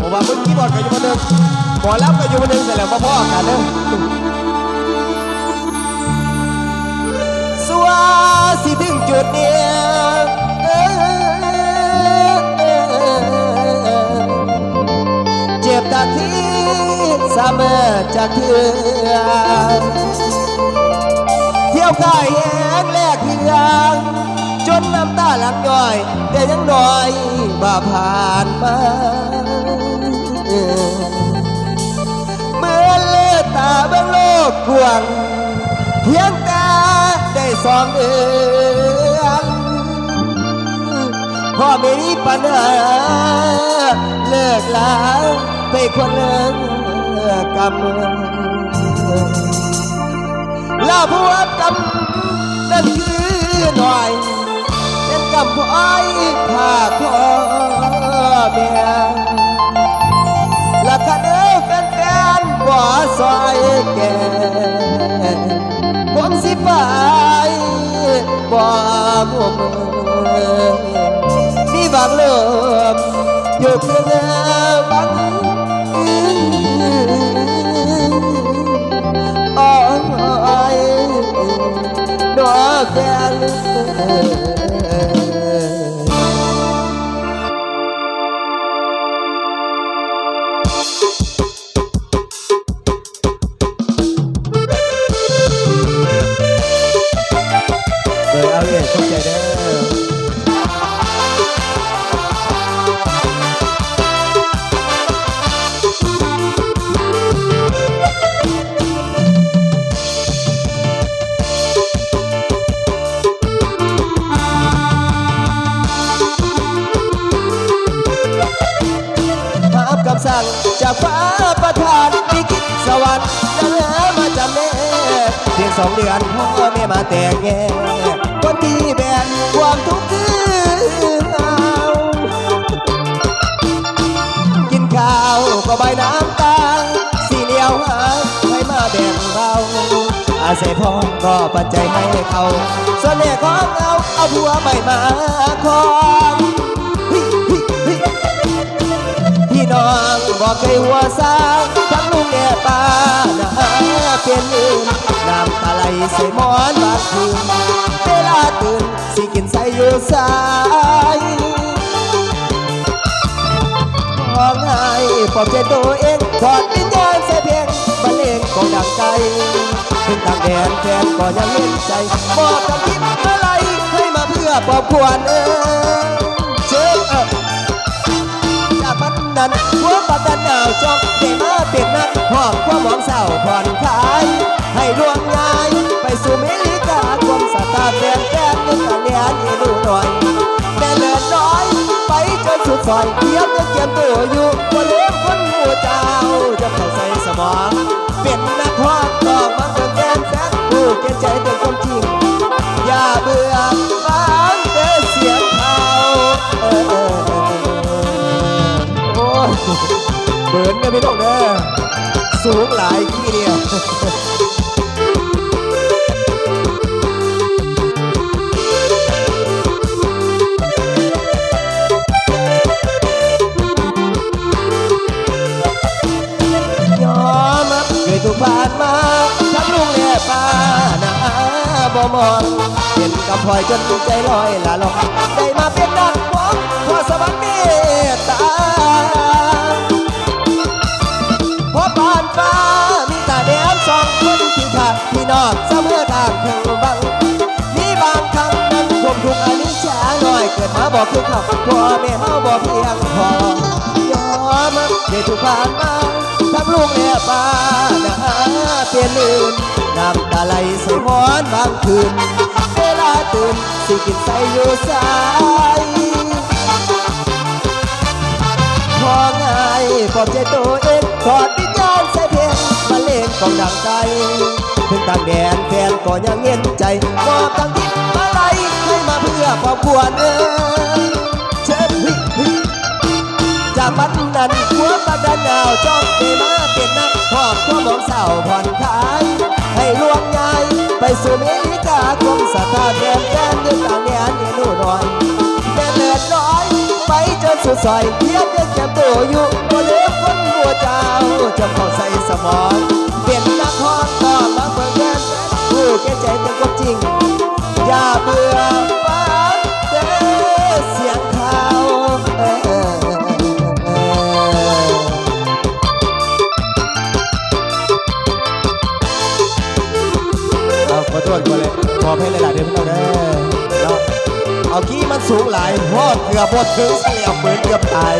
ผมว่าเมื่อกี้บอดก็อยู่บนหนึ่งหมอแล้วก็อยู่บนหนึ่งเสร็จแล้วพ่อกันเด้อสัวสิถึงจุดเนี้ยเจ็บตาที่เสมอจากเธอเที่ยวกายแหงแลกเพียงจนน้ำตาหลังย่อยแต่ยังน้อยบ่ผ่านมาเมื่อเลือตาเบื้องโลกกวางเพียงแต่ได้สองเดือนพ่อไม่มีปัญหาเลิกลาไปคนเลิกกำลาผัวกำนั่นคือหน่อยเป็นกำพ่อยพาพ่อแม่และคันแฟนบ่ซอยแก่ผมสิไปบ่มัวมีบางเริ่มอยู่เพื่อบางอ้อยดอกแก้วเอาเองเข้าใจเด้อคำสั่งจากฟ้าประทานพิคิดสวรรค์จะเหลือมาจำแน่เพียง2 เดือนพ่อแม่มาแต่งแง่คนที่แบนความทุกข์คือเอากินข้าวก็ใบน้ำตาสีเหลียวหาให้มาแบ่งเบาอาศัยพ่อก็ปัจจัยให้เขาส่วนแม่ของเอาผัวใหม่มาครองพี่น้องบอกเคยหัวสางทั้งลุงแก่ป้านะเป็นอื่นน้ำตาไหลใส่หมอนบางคืนเวลาตื่นสิกินใส่อยู่สายพอง่ายปลอบใจตัวเองถอดวิญญาณเสียเพียงบรรเลงของดังไกลถึงต่างแดนแฟนก็ยังเห็นใจบอกกับคิดอะไรให้มาเพื่อปลอบขวัญเชื่อนั้นหัวปากกันหนาวจอกได้มาเป็นนักหอบความหวังเศร้าผ่อนคลายให้ล่วงง่ายไปสู่เมริกาความสตาร์แฟนนึกกันแน่นี่ดูหน่อยแม่เลือดน้อยไปจนสุดซอยเทียบยังเก็บตัวอยู่คนเลี้ยงคนหัวเจ้าจะเข้าใส่สมองเป็นนักหอบต้องมาเป็นแฟนผู้เก็บใจเป็นความจริงอย่าเบื่อฟังแต่เสียงเขาเบิร์นกันพี่น้องเด้อสูงหลายที่เดียวยอมเคยถูกผ่านมาทั้งลุงและป้านะบ่มองเห็นกับพลอยจนใจลอยละลอยได้มาเป็นนักร้องขอสวรรค์เมตตาพอผ่านฟ้ามีตาแดงสองคนที่ขาดพี่น้องเสมอทางถึงบังมีบางครั้งนั้นควบคุมอนิจจาหน่อยเกิดมาบอกคือเขาพ่อแม่เฮาบอกเพียงพอยอมได้ถูกผ่านมาทั้งลูกและป้านะเปลี่ยนลื่นน้ำตาไหลใส่หมอนบางคืนเวลาตื่นสิกินใส่อยู่สายพอง่ายปลอบใจตัวเองถอดวิญญาณใส่เพลงบรรเลงของดังใจถึงต่างแดนแฟนก็ยังเงียนใจบอกต่างทิศมาไล่ให้มาเพื่อความควรเชิญจากมันนั้นหัวปากดันดาวจ้องไปมาเป็นนักหอบความมองเศร้าผ่อนคลายให้ล่วงง่ายไปสู่เมริกาคงสตาร์แดนยึดต่างแดนนี่นู่นหน่อยแม่เลือดน้อยไปจนสุดซอยเทียบยังแก้มตัวอยู่บนเรือ จำเข้าใส่สมองเป็นนักฮอนต่อมาเบิ่งแย่ผู้แก่ใจเป็นความจริงอย่าเบื่อฟังเด้อเสียงข่าวเอาขอโทษก่อนเลยขอเพลงหลายๆเดือนพี่น้องเด้อเนาะเอาขี้มันสูงหลายพอดเกือบบดถึงเสียบเหมือนเกือบตาย